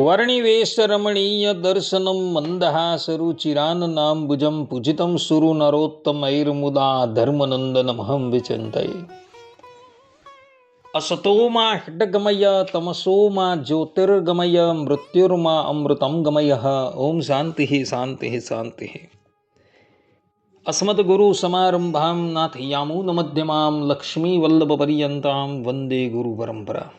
વર્ણિવેશ દર્શનમ મંદહાસરુચિરાનનાંબુજમ પૂજિતમ સુરુ નરોત્તમૈર્મુદા ધર્મનંદનમહં વિચિંતયે. અસતોમાં ષડગમય તમસોમાં જ્યોતિર્ગમય મૃત્યુર્મા અમૃતમ ગમય. ઓમ શાંતિ શાંતિ શાંતિ. અસ્મદ્ગુરુ સમારંભામ નાથયામૂન મધ્યમામ લક્ષ્મી વલ્લભ પર્યંતામ વંદે ગુરુ પરંપરા.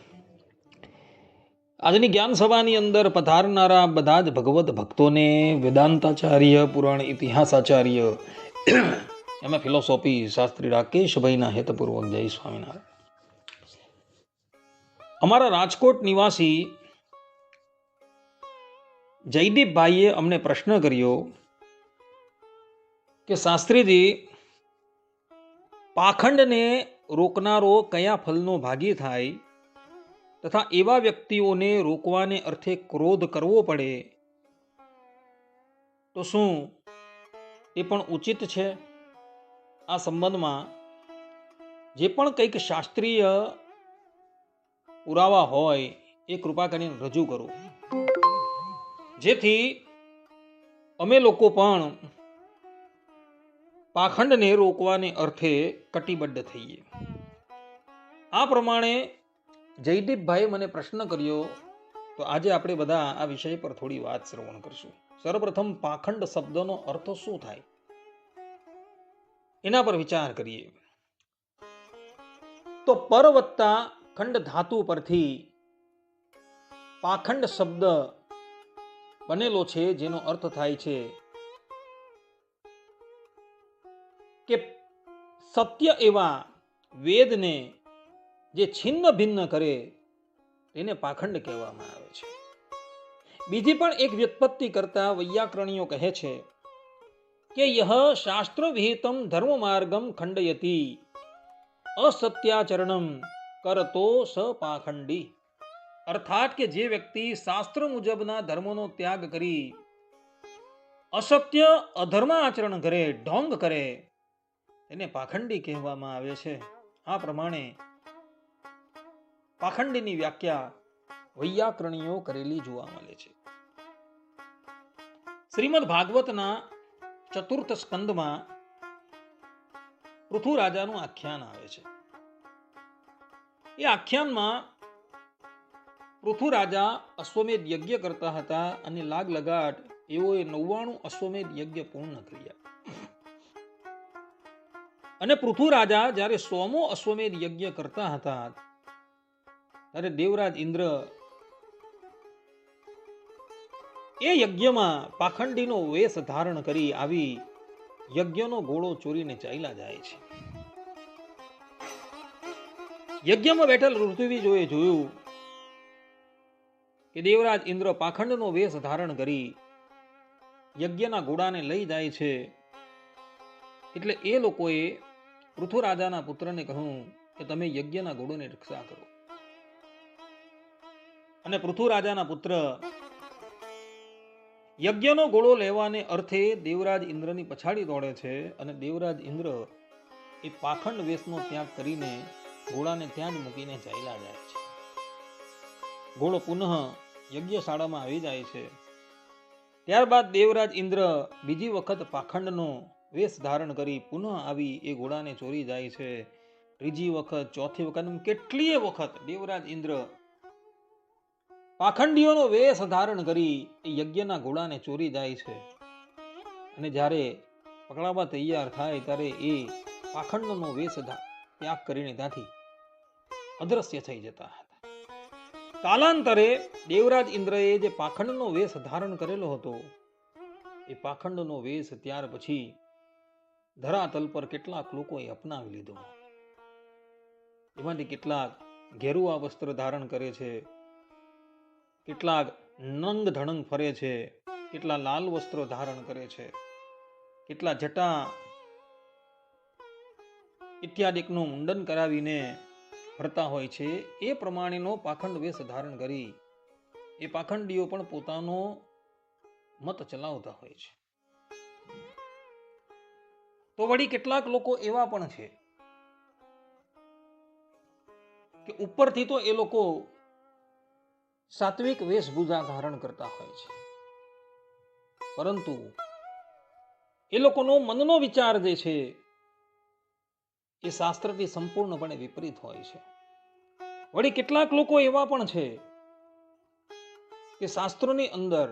આજની જ્ઞાન સભાની અંદર પધારનારા બધા જ ભગવત ભક્તોને વેદાંતાચાર્ય, પુરાણ ઇતિહાસાચાર્ય, એમાં ફિલોસોફી શાસ્ત્રી રાકેશભાઈના હેતપૂર્વક જય સ્વામિનારાયણ. અમારા રાજકોટ નિવાસી જયદીપભાઈએ અમને પ્રશ્ન કર્યો કે શાસ્ત્રીજી, પાખંડને રોકનારો કયા ફલનો ભાગી થાય તથા એવા વ્યક્તિઓને રોકવાને અર્થે ક્રોધ કરવો પડે તો શું એ પણ ઉચિત છે? આ સંબંધમાં જે પણ કંઈક શાસ્ત્રીય પુરાવા હોય એ કૃપા કરીને રજૂ કરો, જેથી અમે લોકો પણ પાખંડને રોકવાને અર્થે કટિબદ્ધ થઈએ. આ પ્રમાણે જયદીપભાઈ મને પ્રશ્ન કર્યો, તો આજે આપણે બધા આ વિષય પર થોડી વાત શ્રવણ કરશું. સર્વપ્રથમ પાખંડ શબ્દનો અર્થ શું થાય એના પર વિચાર કરીએ. તો પર વત્તા ખંડ ધાતુ પરથી પાખંડ શબ્દ બનેલો છે, જેનો અર્થ થાય છે કે સત્ય એવા વેદને જે છિન્ન ભિન્ન કરે તેને પાખંડ કહેવામાં આવે છે. બીજી પણ એક વ્યુત્પત્તિ કરતા વૈયાકરણીઓ કહે છે કે યહ શાસ્ત્ર વિહિતમ ધર્મ માર્ગમ ખંડયતિ અસત્યાચરણમ કરતો સ પાખંડી. અર્થાત કે જે વ્યક્તિ શાસ્ત્ર મુજબના ધર્મનો ત્યાગ કરી અસત્ય અધર્મ આચરણ કરે, ઢોંગ કરે, તેને પાખંડી કહેવામાં આવે છે. આ પ્રમાણે પાખંડીની વ્યાખ્યા વૈયાકરણીઓ કરેલી જોવા મળે છે. શ્રીમદ ભાગવતના ચતુર્થ સ્કંદમાં પૃથુ રાજાનું આખ્યાન આવે છે. એ આખ્યાનમાં પૃથુ રાજા અશ્વમેધ યજ્ઞ કરતા હતા અને લાગ લગાટ એઓએ 99 અશ્વમેધ યજ્ઞ પૂર્ણ કર્યા. અને પૃથુ રાજા જ્યારે 100મો અશ્વમેધ યજ્ઞ કરતા હતા ત્યારે દેવરાજ ઇન્દ્ર એ યજ્ઞમાં પાખંડીનો વેશ ધારણ કરી આવી યજ્ઞનો ઘોડો ચોરીને ચાલ્યા જાય છે. યજ્ઞમાં બેઠેલ ઋત્વિજોએ જોયું કે દેવરાજ ઇન્દ્ર પાખંડનો વેશ ધારણ કરી યજ્ઞના ઘોડાને લઈ જાય છે. એટલે એ લોકોએ પૃથુ રાજાના પુત્રને કહ્યું કે તમે યજ્ઞના ઘોડોની રક્ષા કરો. અને પૃથુ રાજાના પુત્ર યજ્ઞનો ઘોડો લેવાને અર્થે દેવરાજ ઇન્દ્રની પછાડી દોડે છે. અને દેવરાજ ઇન્દ્ર એ પાખંડ વેશનો ત્યાગ કરીને ઘોડાને ત્યાં જ મૂકીને ચાલ્યા જાય છે. ઘોડો પુનઃ યજ્ઞશાળામાં આવી જાય છે. ત્યારબાદ દેવરાજ ઇન્દ્ર બીજી વખત પાખંડનો વેશ ધારણ કરી પુનઃ આવી એ ઘોડાને ચોરી જાય છે. ત્રીજી વખત, ચોથી વખત, કેટલીય વખત દેવરાજ ઇન્દ્ર પાખંડીઓનો વેશ ધારણ કરી એ યજ્ઞના ઘોડાને ચોરી જાય છે. અને જ્યારે પકડાવા તૈયાર થાય ત્યારે એ પાખંડનો વેશ ત્યાગ કરીને ત્યાંથી અદ્રશ્ય થઈ જતા હતા. કાલાંતરે દેવરાજ ઇન્દ્રએ જે પાખંડનો વેશ ધારણ કરેલો હતો એ પાખંડનો વેશ ત્યાર પછી ધરાતલ પર કેટલાક લોકોએ અપનાવી લીધો. એમાંથી કેટલાક ઘેરુઆ વસ્ત્ર ધારણ કરે છે, કેટલાક નંગ ધણંગ ફરે છે, કેટલા લાલ વસ્ત્રો ધારણ કરે છે, કેટલા જટા ઇત્યાદિકનું મુંડન કરાવીને ફરતા હોય છે. એ પ્રમાણેનો પાખંડ વેશ ધારણ કરી એ પાખંડીઓ પણ પોતાનો મત ચલાવતા હોય છે. તો વળી કેટલાક લોકો એવા પણ છે કે ઉપરથી તો એ લોકો સાત્વિક વેશભૂષા ધારણ કરતા હોય છે, પરંતુ એ લોકોનો મનનો વિચાર જે છે એ શાસ્ત્રથી સંપૂર્ણપણે વિપરીત હોય છે. વળી કેટલાક લોકો એવા પણ છે કે શાસ્ત્રોની અંદર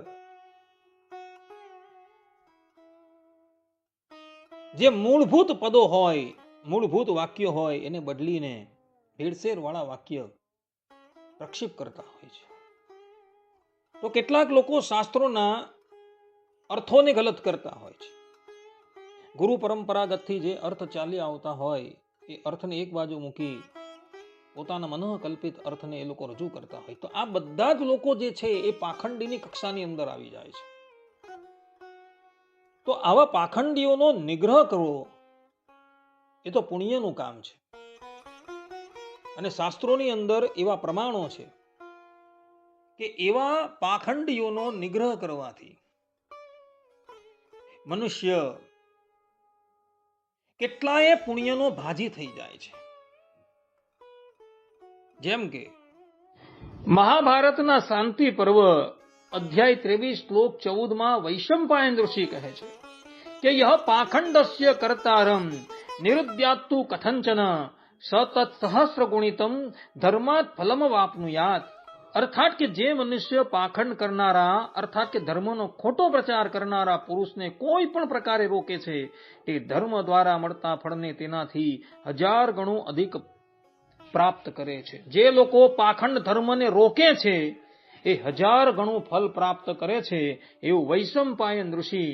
જે મૂળભૂત પદો હોય, મૂળભૂત વાક્યો હોય, એને બદલીને ભેળસેળ વાળા વાક્ય પ્રક્ષેપ કરતા હોય છે. તો કેટલાક લોકો શાસ્ત્રોના અર્થોને ગલત કરતા હોય છે. ગુરુ પરંપરાગતથી જે અર્થ ચાલી આવતા હોય એ અર્થને એક બાજુ મૂકી પોતાના મનોકલ્પિત અર્થને એ લોકો રજૂ કરતા હોય. તો આ બધા જ લોકો જે છે એ પાખંડીની કક્ષાની અંદર આવી જાય છે. તો આવા પાખંડીઓનો નિગ્રહ કરવો એ તો પુણ્યનું કામ છે. અને શાસ્ત્રોની અંદર એવા પ્રમાણો છે કે એવા પાખંડીઓનો નિગ્રહ કરવાથી મનુષ્ય કેટલાય પુણ્યનો ભાજી થઈ જાય છે. જેમ કે મહાભારતના શાંતિ પર્વ અધ્યાય 23 શ્લોક 14 વૈશંપાયન ઋષિ કહે છે કે યહ પાખંડસ્ય કર્તારમ નિરુદ્યાત્તુ કથંચન સતત સહસ્ર ગુણિતમ ધર્માત ફલમ વાપનુયાત. અર્થાત કે જે મનુષ્ય પાખંડ કરનારા અર્થાત કે ધર્મનો ખોટો પ્રચાર કરનારા પુરુષને કોઈ પણ પ્રકારે રોકે છે એ ધર્મ દ્વારા મળતા ફળને તેનાથી 1000 ગણું અધિક પ્રાપ્ત કરે છે. જે લોકો પાખંડ ધર્મને રોકે છે એ 1000 ગણું ફલ પ્રાપ્ત કરે છે, એવું વૈશંપાયન ઋષિ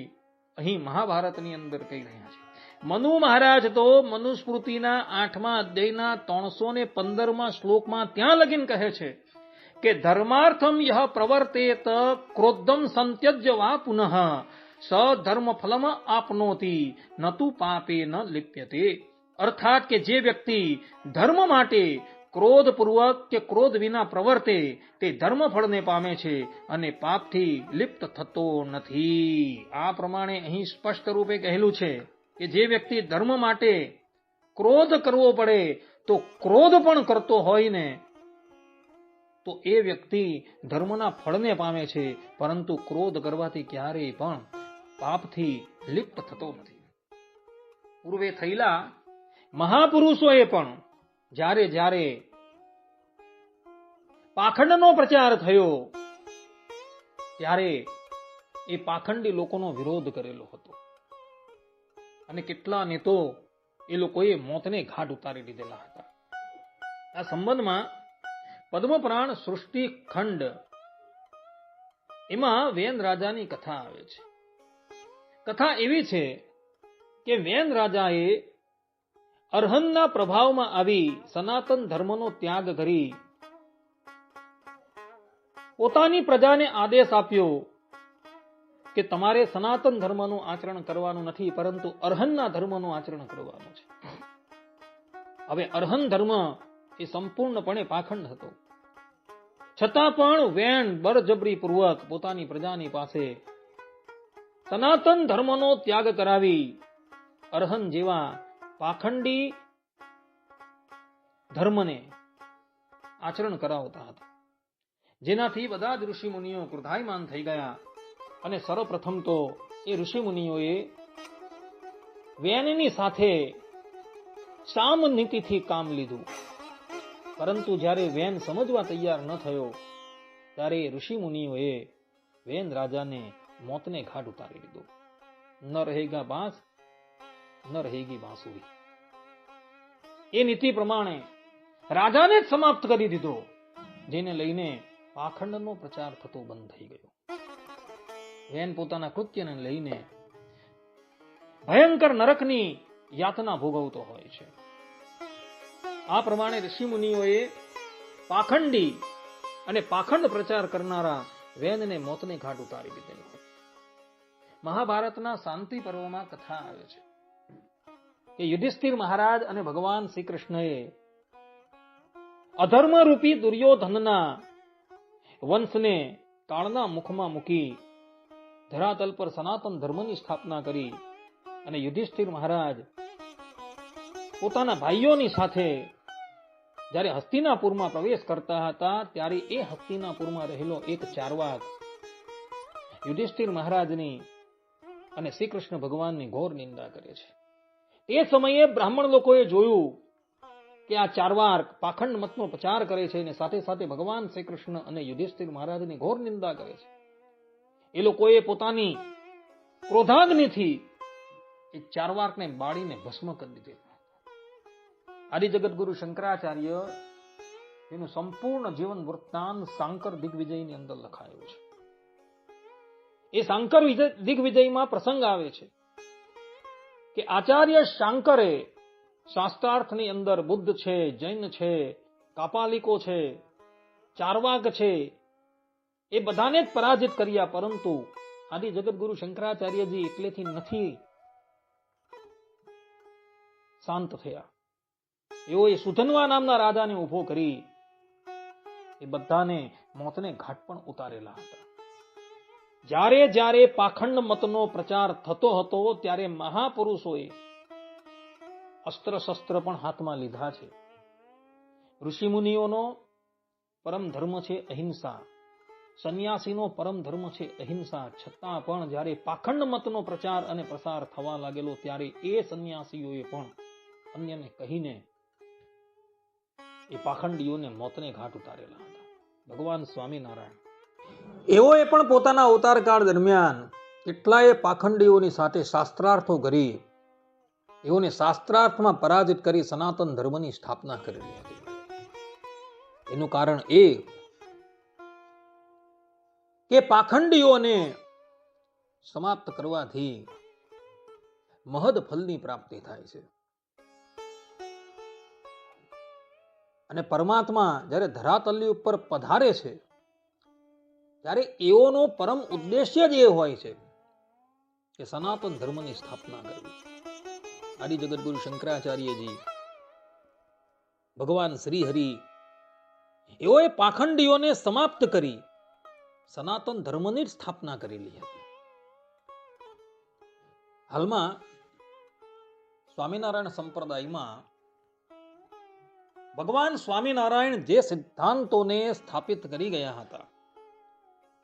અહીં મહાભારતની અંદર કહી રહ્યા છે. મનુ મહારાજ તો મનુસ્મૃતિના 8મા અધ્યાયના 315મા શ્લોકમાં ત્યાં લગીન કહે છે કે ધર્માર્થમ યહ પ્રવર્તેત ક્રોધમ સંત્યજ્ય વા પુનઃ સ ધર્મ ફલમ આપનોતિ નતુ પાપે ન લિપ્યતે. અર્થાત કે જે વ્યક્તિ ધર્મ માટે ક્રોધપૂર્વક કે ક્રોધ વિના પ્રવર્તે તે ધર્મ ફળને પામે છે અને પાપથી લિપ્ત થતો નથી. આ પ્રમાણે અહીં સ્પષ્ટ રૂપે કહેલું છે કે જે વ્યક્તિ ધર્મ માટે ક્રોધ કરવો પડે તો ક્રોધ પણ કરતો હોય ને તો એ વ્યક્તિ ધર્મના ફળને પામે છે, પરંતુ ક્રોધ કરવાથી ક્યારેય પણ પાપથી લિપ્ત થતો નથી. પૂર્વે થયેલા મહાપુરુષોએ પણ જ્યારે જ્યારે પાખંડનો પ્રચાર થયો ત્યારે એ પાખંડી લોકોનો વિરોધ કરેલો હતો અને કેટલાને તો એ લોકોએ મોતને ઘાટ ઉતારી દીધેલા હતા. આ સંબંધમાં પદ્મપુરાણ સૃષ્ટિ ખંડ એમાં વેન રાજાની કથા આવે છે. કથા એવી છે કે વેન રાજાએ અરહનના પ્રભાવમાં આવી સનાતન ધર્મનો ત્યાગ કરી પોતાની પ્રજાને આદેશ આપ્યો કે તમારે સનાતન ધર્મનું આચરણ કરવાનું નથી, પરંતુ અરહનના ધર્મનું આચરણ કરવાનું છે. હવે અરહન ધર્મ એ સંપૂર્ણપણે પાખંડ હતો, છતાં પણ વેણ બળજબરી પૂર્વક પોતાની પ્રજાની પાસે સનાતન ધર્મનો ત્યાગ કરાવી અરહન જેવા પાખંડી ધર્મને આચરણ કરાવતા હતા, જેનાથી બધા જ ઋષિ મુનિઓ ક્રોધાયમાન થઈ ગયા. અને સર્વપ્રથમ તો એ ઋષિ મુનિઓએ વેનની સાથે સામ નીતિથી કામ લીધું, પરંતુ જ્યારે વેન સમજવા તૈયાર ન થયો ત્યારે ઋષિ મુનિઓએ વેન રાજાને મોતને ઘાટ ઉતારી દીધો. ન રહેગા બાંસ ન રહેગી બાંસુરી, એ નીતિ પ્રમાણે રાજાને જ સમાપ્ત કરી દીધો, જેને લઈને પાખંડનો પ્રચાર થતો બંધ થઈ ગયો. વેન પોતાના કૃત્યને લઈને ભયંકર નરકની યાતના ભોગવતો હોય છે. આ પ્રમાણે ઋષિ મુનિઓએ પાખંડી અને પાખંડ પ્રચાર કરનારા વેનને મોતને ઘાટ ઉતારી દીધેલો. મહાભારતના શાંતિ પર્વમાં કથા આવે છે કે યુધિષ્ઠિર મહારાજ અને ભગવાન શ્રી કૃષ્ણએ અધર્મ રૂપી દુર્યોધનના વંશને કાળના મુખમાં મૂકી ધરાતલ પર સનાતન ધર્મની સ્થાપના કરી અને યુધિષ્ઠિર મહારાજ પોતાના ભાઈઓની સાથે જ્યારે હસ્તિનાપુરમાં પ્રવેશ કરતા હતા ત્યારે એ હસ્તિનાપુરમાં રહેલો એક ચારવાક યુધિષ્ઠિર મહારાજની અને શ્રી કૃષ્ણ ભગવાનની ઘોર નિંદા કરે છે. એ સમયે બ્રાહ્મણ લોકોએ જોયું કે આ ચારવાક પાખંડ મતનો પ્રચાર કરે છે અને સાથે સાથે ભગવાન શ્રી કૃષ્ણ અને યુધિષ્ઠિર મહારાજની ઘોર નિંદા કરે છે. એ લોકોએ પોતાની ક્રોધાગ્નિથી એ ચારવાકને બાળીને ભસ્મ કરી દીધેલો. આદિ જગતગુરુ શંકરાચાર્ય એનું સંપૂર્ણ જીવન વૃત્તાંત શાંકર દિગ્વિજયની અંદર લખાયું છે. એ શાંકર દિગ્વિજયમાં પ્રસંગ આવે છે કે આચાર્ય શાંકરે શાસ્ત્રાર્થની અંદર બુદ્ધ છે, જૈન છે, કાપાલિકો છે, ચારવાક છે, એ બધાને જ પરાજિત કર્યા, પરંતુ આદિ જગતગુરુ શંકરાચાર્યજી એટલેથી નથી શાંત થયા. એઓએ સુધન્વા નામના રાજાને ઉભો કરી એ બધાને મોતને ઘાટ પણ ઉતારેલા હતા. જ્યારે જ્યારે પાખંડ મતનો પ્રચાર થતો હતો ત્યારે મહાપુરુષોએ અસ્ત્ર શસ્ત્ર પણ હાથમાં લીધા છે. ઋષિમુનિઓનો પરમ ધર્મ છે અહિંસા, સંન્યાસીનો પરમ ધર્મ છે અહિંસા, છતાં પણ જ્યારે પાખંડ મતનો પ્રચાર અને પ્રસાર થવા લાગેલો ત્યારે એ સંન્યાસીઓએ પણ અન્યને કહીને એ પાખંડીઓને મોતને ઘાટ ઉતારેલા હતા. ભગવાન સ્વામિનારાયણ એઓએ પણ પોતાના અવતાર કાળ દરમિયાન કેટલાય પાખંડીઓની સાથે શાસ્ત્રાર્થો કરી એઓને શાસ્ત્રાર્થમાં પરાજિત કરી સનાતન ધર્મની સ્થાપના કરેલી હતી. એનું કારણ એ કે પાખંડીઓને સમાપ્ત કરવાથી મહદ ફલની પ્રાપ્તિ થાય છે. અને પરમાત્મા જ્યારે ધરાતલની ઉપર પધારે છે ત્યારે એઓનો પરમ ઉદ્દેશ્ય જ એ હોય છે કે સનાતન ધર્મની સ્થાપના કરવી. આદિ જગતગુરુ શંકરાચાર્યજી, ભગવાન શ્રી હરિ એઓએ પાખંડીઓને સમાપ્ત કરી સનાતન ધર્મની સ્થાપના કરેલી હતી. હાલમાં સ્વામિનારાયણ સંપ્રદાયમાં ભગવાન સ્વામિનારાયણ જે સિદ્ધાંતોને સ્થાપિત કરી ગયા હતા,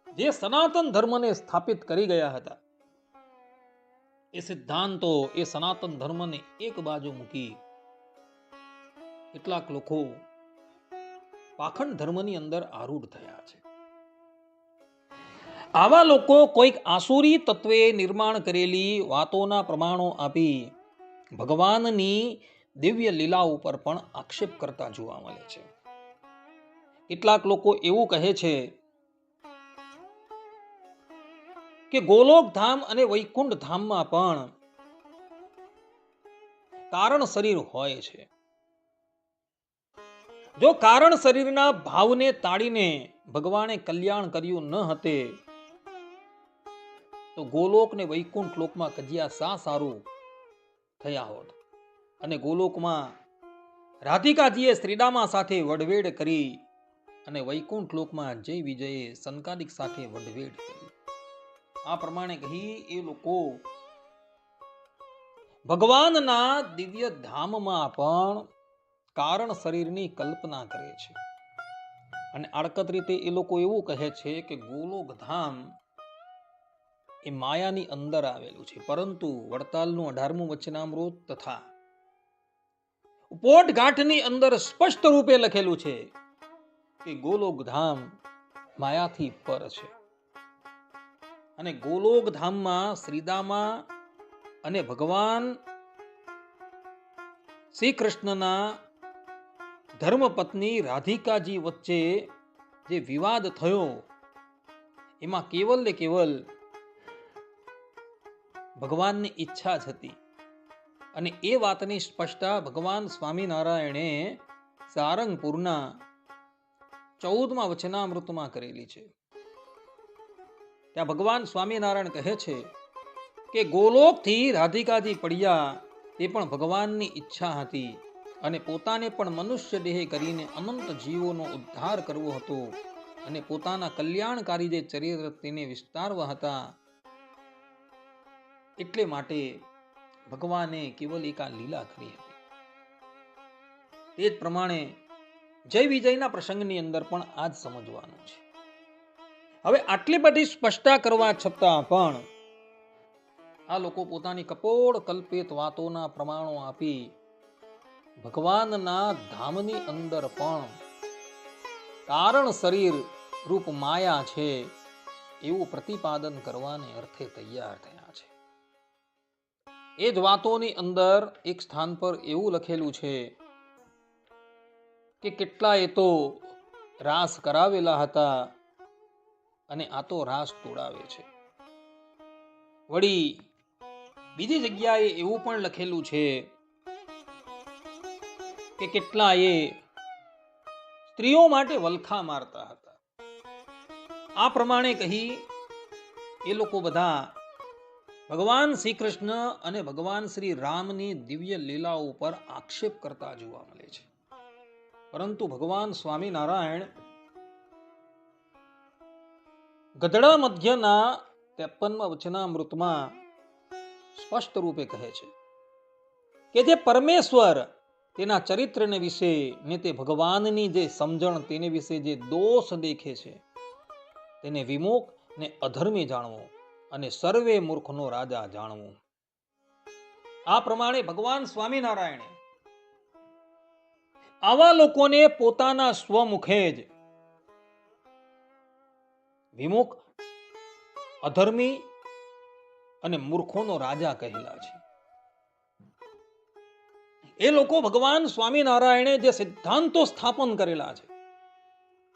જે સનાતન ધર્મને સ્થાપિત કરી ગયા હતા, એ સિદ્ધાંતો, એ સનાતન ધર્મને એક બાજુ મૂકી કેટલાક લોકો પાખંડ ધર્મની અંદર આરૂઢ થયા છે. આવા લોકો કોઈક આસુરી તત્વે નિર્માણ કરેલી વાતોના પ્રમાણો આપી ભગવાનની દિવ્ય લીલા ઉપર પણ આક્ષેપ કરતા જોવા મળે છે. કેટલાક લોકો એવું કહે છે કે ગોલોક ધામ અને વૈકુંઠ ધામમાં પણ કારણ શરીર હોય છે. જો કારણ શરીરના ભાવને તાળીને ભગવાને કલ્યાણ કર્યું ન હતે તો ગોલોક ને વૈકુંઠ લોકમાં કજિયા શા સારું થયા હોત. અને ગોલોકમાં રાધિકાજીએ શ્રીદામા સાથે વડવેડ કરી અને વૈકુંઠ લોકમાં જય વિજયે સંકાદિક સાથે વડવેડ કરી. આ પ્રમાણે કહી એ લોકો ભગવાનના દિવ્ય ધામમાં પણ કારણ શરીરની કલ્પના કરે છે. અને આડકત રીતે એ લોકો એવું કહે છે કે ગોલોક ધામ એ માયાની અંદર આવેલું છે, પરંતુ વડતાલનું 18મું વચનામૃત તથા ઉપોટ ઘાટની અંદર સ્પષ્ટ રૂપે લખેલું છે કે ગોલોક ધામ માયાથી પર છે. અને ગોલોક ધામમાં શ્રીદામા અને ભગવાન શ્રી કૃષ્ણના ધર્મપત્ની રાધિકાજી વચ્ચે જે વિવાદ થયો એમાં કેવલ ને કેવલ ભગવાનની ઈચ્છા જ હતી. અને એ વાતની સ્પષ્ટતા ભગવાન સ્વામિનારાયણે સારંગપુરના 14મા વચનામૃતમાં કરેલી છે. ત્યાં ભગવાન સ્વામિનારાયણ કહે છે કે ગોલોકથી રાધિકાજી પડ્યા તે પણ ભગવાનની ઈચ્છા હતી અને પોતાને પણ મનુષ્ય દેહ કરીને અનંત જીવોનો ઉદ્ધાર કરવો હતો અને પોતાના કલ્યાણકારી જે ચરિત્ર તેને વિસ્તારવા હતા. એટલે માટે ભગવાને કેવલ એક આ લીલા કરી હતી. તે જ પ્રમાણે જય વિજયના પ્રસંગની અંદર પણ આ જ સમજવાનું છે. હવે આટલી બધી સ્પષ્ટતા કરવા છતાં પણ આ લોકો પોતાની કપોળ કલ્પિત વાતોના પ્રમાણો આપી ભગવાનના ધામની અંદર પણ કારણ શરીર રૂપ માયા છે એવું પ્રતિપાદન કરવાને અર્થે તૈયાર થયા છે. એ જ વાતોની અંદર એક સ્થાન પર એવું લખેલું છે કે કેટલાએ તો રાસ કરાવેલા હતા અને આ તો રાસ તોડાવે છે. વળી બીજી જગ્યાએ એવું પણ લખેલું છે કે કેટલાએ સ્ત્રીઓ માટે વલખા મારતા હતા. આ પ્રમાણે કહી એ લોકો બધા ભગવાન શ્રી કૃષ્ણ અને ભગવાન શ્રી રામની દિવ્ય લીલાઓ પર આક્ષેપ કરતા જોવા મળે છે. પરંતુ ભગવાન સ્વામિનારાયણ ગધડા મધ્યના 53મા વચનામૃતમાં સ્પષ્ટ રૂપે કહે છે કે જે પરમેશ્વર તેના ચરિત્રને વિશે ને તે ભગવાનની જે સમજણ તેને વિશે જે દોષ દેખે છે તેને વિમુખ ને અધર્મી જાણવો અને સર્વે મૂર્ખનો રાજા જાણવો. આ પ્રમાણે ભગવાન સ્વામિનારાયણે આવા લોકોને પોતાના સ્વમુખે જ વિમુખ, અધર્મી અને મૂર્ખોનો રાજા કહેલા છે. એ લોકો ભગવાન સ્વામિનારાયણે જે સિદ્ધાંતો સ્થાપન કરેલા છે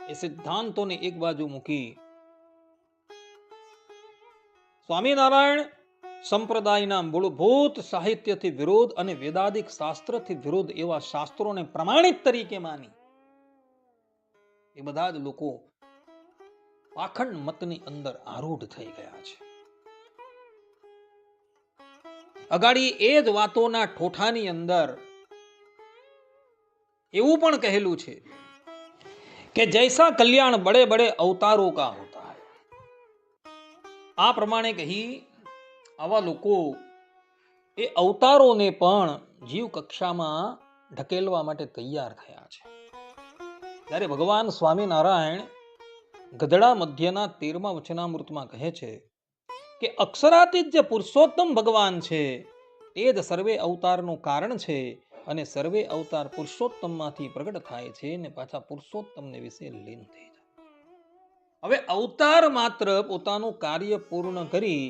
એ સિદ્ધાંતોને એક બાજુ મૂકી સ્વામિનારાયણ સંપ્રદાયના મૂળભૂત સાહિત્યથી વિરોધ અને વેદાદિક શાસ્ત્રથી વિરોધ એવા શાસ્ત્રોને પ્રમાણિત તરીકે માની એ બધા જ લોકો પાખંડ મતની અંદર આરૂઢ થઈ ગયા છે. અગાડી એ જ વાતોના ઠોઠાની અંદર એવું પણ કહેલું છે કે જૈસા કલ્યાણ બડે બડે અવતારો કા હોતા હૈ. આ પ્રમાણે કહી આવા લોકો એ અવતારોને પણ જીવ કક્ષામાં ઢકેલવા માટે તૈયાર થયા છે. ત્યારે ભગવાન સ્વામિનારાયણ ગધડા મધ્યના 13મા વચનામૃતમાં કહે છે કે અક્ષરાતીત જે પુરુષોત્તમ ભગવાન છે એ જ સર્વે અવતારનું કારણ છે અને સર્વે અવતાર પુરુષોત્તમમાંથી પ્રગટ થાય છે અને પાછા પુરુષોત્તમને વિશે લીન થઈ જાય. હવે અવતાર માત્ર પોતાનું કાર્ય પૂર્ણ કરી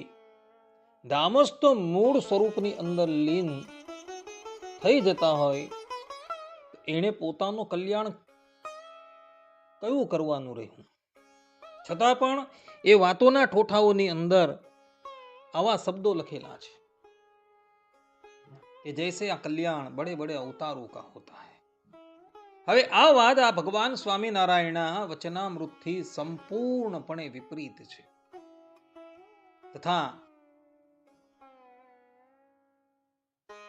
ધામસ્થ મૂળ સ્વરૂપની અંદર લીન થઈ જતા હોય એને પોતાનું કલ્યાણ કયું કરવાનું રહ્યું. છતાં પણ એ વાતોના ઠોઠાઓની અંદર આવા શબ્દો લખેલા છે કે જૈસે આ કલ્યાણ બડે બડે અવતારો કા હોતા હૈ. હવે આ વાત આ ભગવાન સ્વામિનારાયણના વચનામૃતથી સંપૂર્ણપણે વિપરીત છે. તથા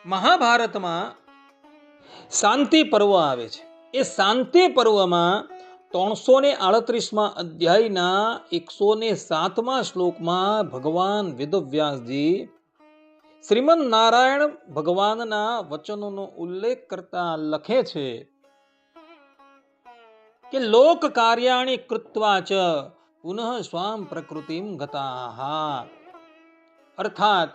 મહાભારતમાં શાંતિ પર્વ આવે છે. એ શાંતિ પર્વમાં 338મા અધ્યાયના 107મા શ્લોકમાં ભગવાન વેદવ્યાસજી શ્રીમદ નારાયણ ભગવાનના વચનોનો ઉલ્લેખ કરતા લખે છે કે લોક કાર્યાણિ કૃત્વા ચ પુનઃ સ્વામ પ્રકૃતિમ ગતાઃ. અર્થાત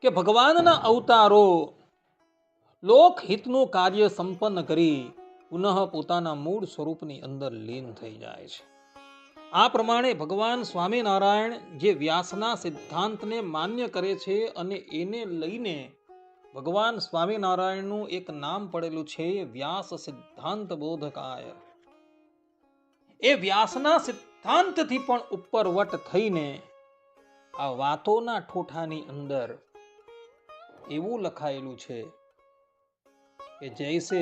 કે ભગવાનના અવતારો લોકહિતનું કાર્ય સંપન્ન કરી પુનઃ પોતાના મૂળ સ્વરૂપની અંદર લીન થઈ જાય છે. આ પ્રમાણે ભગવાન સ્વામિનારાયણ જે વ્યાસના સિદ્ધાંતને માન્ય કરે છે અને એને લઈને ભગવાન સ્વામિનારાયણનું એક નામ પડેલું છે વ્યાસ સિદ્ધાંત બોધકાય. એ વ્યાસના સિદ્ધાંતથી પણ ઉપરવટ થઈને આ વાતોના ઠોઠાની અંદર એવું લખાયેલું છે कि जैसे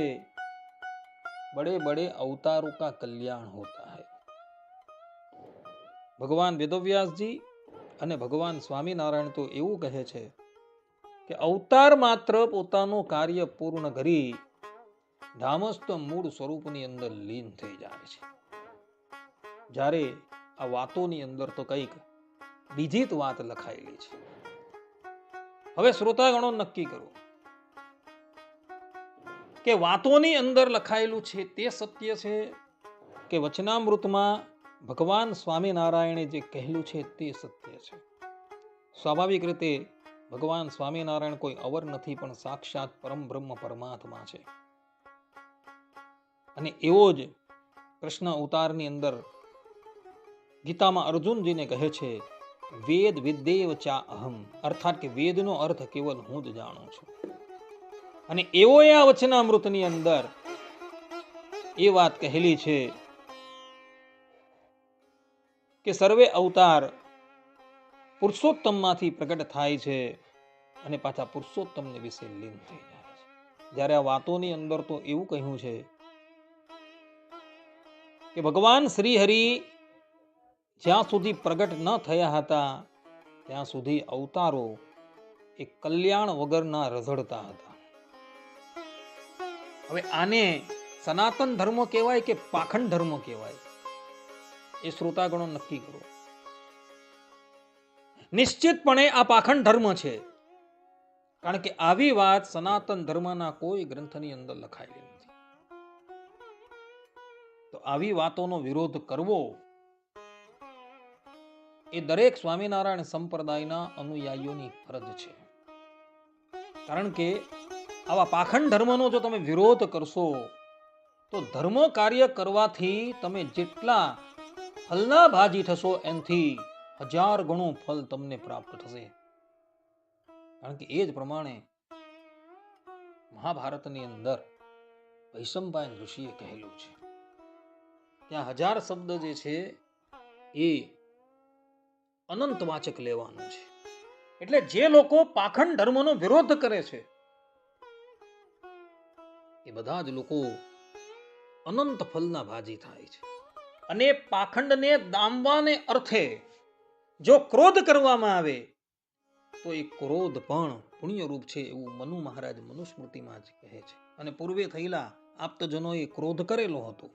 बड़े बड़े अवतारों का कल्याण होता है. भगवान वेदव्यास जी અને ભગવાન સ્વામિનારાયણ તો એવું કહે છે કે અવતાર માત્ર પોતાનું કાર્ય પૂર્ણ કરી ધામસ્થ મૂળ સ્વરૂપની અંદર લીન થઈ જાય છે. જ્યારે આ વાતોની અંદર તો કંઈક બીજી જ વાત લખાયેલી છે. હવે શ્રોતાગણો નક્કી કરો કે વાતોની અંદર લખાયેલું છે તે સત્ય છે કે વચનામૃતમાં ભગવાન સ્વામિનારાયણે જે કહેલું છે તે સત્ય છે? સ્વાભાવિક રીતે ભગવાન સ્વામિનારાયણ કોઈ અવર નથી, પણ સાક્ષાત પરમ બ્રહ્મ પરમાત્મા છે. અને એવો જ કૃષ્ણ અવતારની અંદર ગીતામાં અર્જુનજીને કહે છે, વેદ વિદ્દેવ ચા અહમ, અર્થાત કે વેદનો અર્થ કેવલ હું જ જાણું છું. અને એવો આ વચનામૃતની અંદર એ વાત કહેલી છે કે સર્વે અવતાર પુરુષોત્તમમાંથી પ્રગટ થાય છે અને પાછા પુરુષોત્તમને વિશે લીન થઈ જાય છે. જ્યારે આ વાતોની અંદર તો એવું કહ્યું છે કે ભગવાન શ્રી હરિ જ્યાં સુધી પ્રગટ ન થયા હતા ત્યાં સુધી અવતારો એ કલ્યાણ વગરના રઝળતા હતા. હવે આને સનાતન ધર્મ કહેવાય કે પાખંડ ધર્મ કહેવાય, એ શ્રોતાગણો નક્કી કરો. નિશ્ચિતપણે આ પાખંડ ધર્મ છે, કારણ કે આવી વાત સનાતન ધર્મના કોઈ ગ્રંથની અંદર લખાયેલી નથી. તો આવી વાતોનો વિરોધ કરવો એ દરેક સ્વામિનારાયણ સંપ્રદાયના અનુયાયીઓની ફરજ છે. કારણ કે આવા પાખંડ ધર્મનો જો તમે વિરોધ કરશો તો ધર્મ કાર્ય કરવાથી તમે જેટલા ફલના ભાજી થશો એનાથી 1000 ગણું ફલ તમને પ્રાપ્ત થશે. કારણ કે એ જ પ્રમાણે મહાભારતની અંદર વૈશંપાયન ઋષિએ કહેલું છે, ત્યાં 1000 શબ્દ જે છે એ અનંતવાચક લેવાનું છે. એટલે જે લોકો પાખંડ ધર્મનો વિરોધ કરે છે એ બધા જ લોકો અનંત ફલના ભાજી થાય છે. અને પાખંડને દામવાને અર્થે જો ક્રોધ કરવામાં આવે તો એ ક્રોધ પણ પુણ્યરૂપ છે એવું મનુ મહારાજ મનુસ્મૃતિમાં જ કહે છે. અને પૂર્વે થયેલા આપ્તજનોએ ક્રોધ કરેલો હતો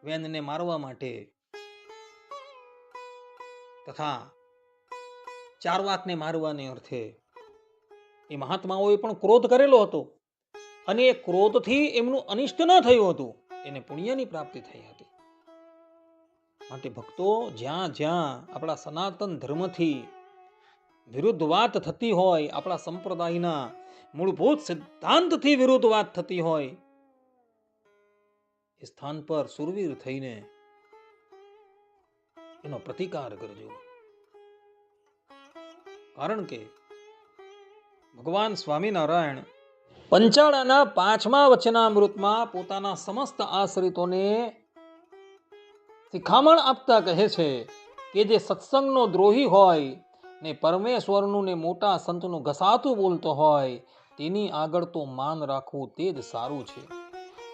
વેનને મારવા માટે, તથા ચારવાકને મારવાને અર્થે એ મહાત્માઓએ પણ ક્રોધ કરેલો હતો. અને એ ક્રોધથી એમનું અનિષ્ટ ન થયું હતું, એને પુણ્યની પ્રાપ્તિ થઈ હતી. માટે ભક્તો, જ્યાં જ્યાં આપણા સનાતન ધર્મથી વિરુદ્ધ વાત થતી હોય, આપણા સંપ્રદાયના મૂળભૂત સિદ્ધાંતથી વિરુદ્ધ વાત થતી હોય, એ સ્થાન પર સુરવીર થઈને એનો પ્રતિકાર કરજો. કારણ કે ભગવાન સ્વામિનારાયણ પંચાળાના 5મા વચનામૃતમાં પોતાના સમસ્ત આશ્રિતોને શિખામણ આપતા કહે છે કે જે સત્સંગનો દ્રોહી હોય ને પરમેશ્વરનું ને મોટા સંતનું ઘસાતું બોલતો હોય તેની આગળ તો માન રાખવું તે જ સારું છે.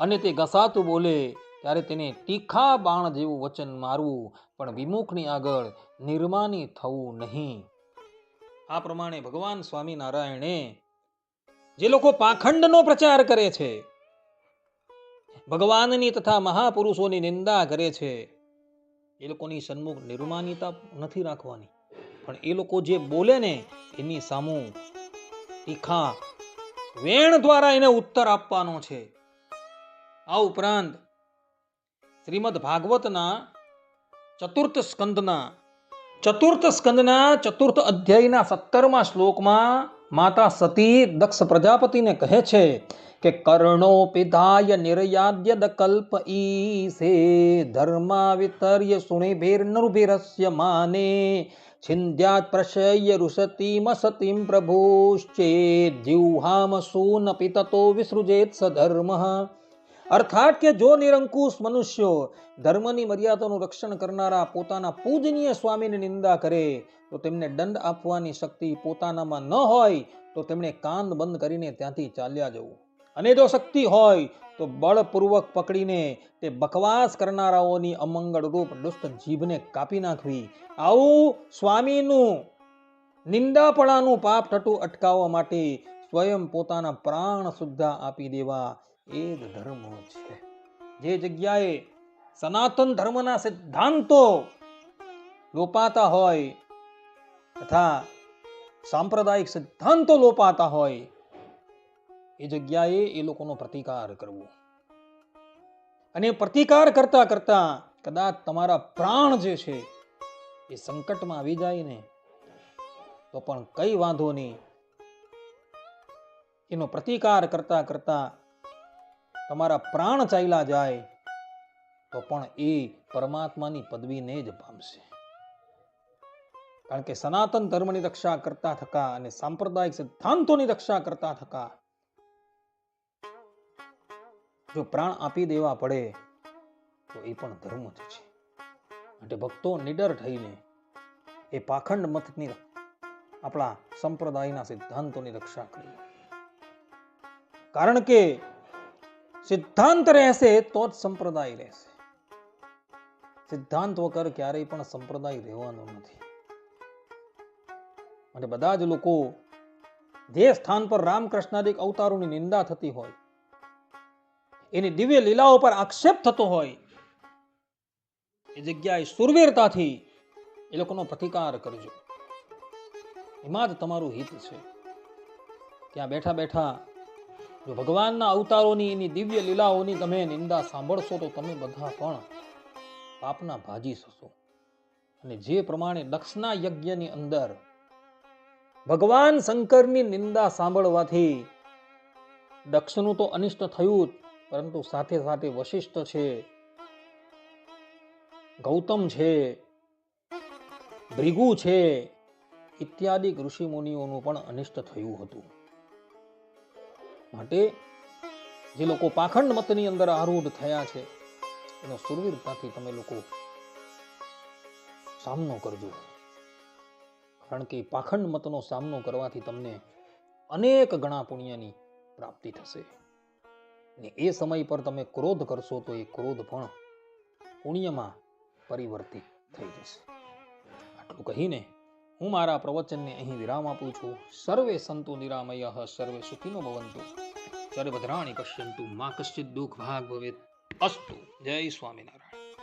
અને તે ઘસાતું બોલે ત્યારે તેને તીખા બાણ જેવું વચન મારવું, પણ વિમુખની આગળ નિર્માની થવું નહીં. આ પ્રમાણે ભગવાન સ્વામિનારાયણે જે લોકો પાખંડનો પ્રચાર કરે છે, ભગવાનની તથા મહાપુરુષોની નિંદા કરે છે, એ લોકોની સન્મુખ નિર્માનિતા નથી રાખવાની, પણ એ લોકો જે બોલે ને એની સામું તીખા વેણ દ્વારા એને ઉત્તર આપવાનો છે. આ ઉપરાંત શ્રીમદ ભાગવતના ચતુર્થ સ્કંદના ચતુર્થ અધ્યાયના 17મા શ્લોકમાં માતા સતી દક્ષ પ્રજાપતિને કહે છે કે કર્ણો પિધાય નિર્યાદ્ય કલ્પ ઈસે ધર્મા વિતર્ય સુણિભેર નૃભિરસ્ય માને છિંદ્યાત પ્રશય રુષતિમ સતીમ પ્રભુશ્ચે જીવહામ સૂન પિતતો વિસૃજેત સધર્મ. અર્થાત કે જો નિરંકુશ મનુષ્યો ધર્મની મર્યાદાનું રક્ષણ કરનારા પોતાના પૂજનીય સ્વામીની નિંદા કરે તો તેમને દંડ આપવાની શક્તિ પોતાનામાં ન હોય તો તેમણે કાન બંધ કરીને ત્યાંથી ચાલ્યા જવું. અને જો શક્તિ હોય તો બળપૂર્વક પકડીને તે બકવાસ કરનારાઓની અમંગળ રૂપ દુષ્ટ જીભને કાપી નાખવી. આવું સ્વામીનું નિંદાપણાનું પાપ થતું અટકાવવા માટે સ્વયં પોતાના પ્રાણ સુદ્ધા આપી દેવા એ જ ધર્મ છે. જે જગ્યાએ સનાતન ધર્મના સિદ્ધાંતો લોપાતા હોય તથા સાંપ્રદાયિક સિદ્ધાંતો લોપાતા હોય એ જગ્યાએ એ લોકોનો પ્રતિકાર કરવો. અને પ્રતિકાર કરતા કરતા કદાચ તમારા પ્રાણ જે છે એ સંકટમાં આવી જાય ને તો પણ કઈ વાંધો નહીં. એનો પ્રતિકાર કરતા કરતા તમારા પ્રાણ ચાલ્યા જાય તો પણ એ પરમાત્માની પદવીને જ પામશે. કારણ કે સનાતન ધર્મની રક્ષા કરતા થકા અને સાંપ્રદાયિક સિદ્ધાંતોની રક્ષા કરતા થકા જો પ્રાણ આપી દેવા પડે તો એ પણ ધર્મ જ છે. માટે ભક્તો નિડર થઈને એ પાખંડ મતની આપણા સંપ્રદાયના સિદ્ધાંતોની રક્ષા કરીએ. કારણ કે સિદ્ધાંત રહેશે તો જ સંપ્રદાય રહેશે. સિદ્ધાંત વગર ક્યારેય પણ સંપ્રદાય રહેવાનો નથી. અને બધા જ લોકો જે સ્થાન પર રામકૃષ્ણાદિક અવતારોની નિંદા થતી હોય, એની દિવ્ય લીલાઓ પર આક્ષેપ થતો હોય, એ જગ્યાએ સુરવીરતાથી એ લોકોનો પ્રતિકાર કરજો. એમાં જ તમારું હિત છે. ત્યાં બેઠા બેઠા જો ભગવાનના અવતારોની એની દિવ્ય લીલાઓની તમે નિંદા સાંભળશો તો તમે બધા પણ પાપના ભાજી થશો. અને જે પ્રમાણે દક્ષના યજ્ઞની અંદર ભગવાન શંકરની નિંદા સાંભળવાથી દક્ષનું તો અનિષ્ટ થયું, પરંતુ સાથે સાથે વશિષ્ઠ છે, ગૌતમ છે, ભૃગુ છે ઇત્યાદિ ઋષિ મુનિઓનું પણ અનિષ્ટ થયું હતું. માટે જે લોકો પાખંડ મતની અંદર આરૂઢ થયા છે એનો સુરવીરતાથી તમે લોકો સામનો કરજો. કારણ કે પાખંડ મતનો સામનો કરવાથી તમને અનેક ગણા પુણ્યની પ્રાપ્તિ થશે. ને એ સમય પર તમે ક્રોધ કરશો તો એ ક્રોધ પણ પુણ્યમાં પરિવર્તિત થઈ જશે. આટલું કહીને હું મારા પ્રવચનને અહીં વિરામ આપું છું. સર્વે સંતુ નિરામયઃ સર્વે સુખિનો ભવન્તુ સર્વભદ્રાણિ પશ્યન્તુ મા કશ્ચિદ દુઃખ ભાગ ભવેત. અસ્તુ. જય સ્વામિનારાયણ.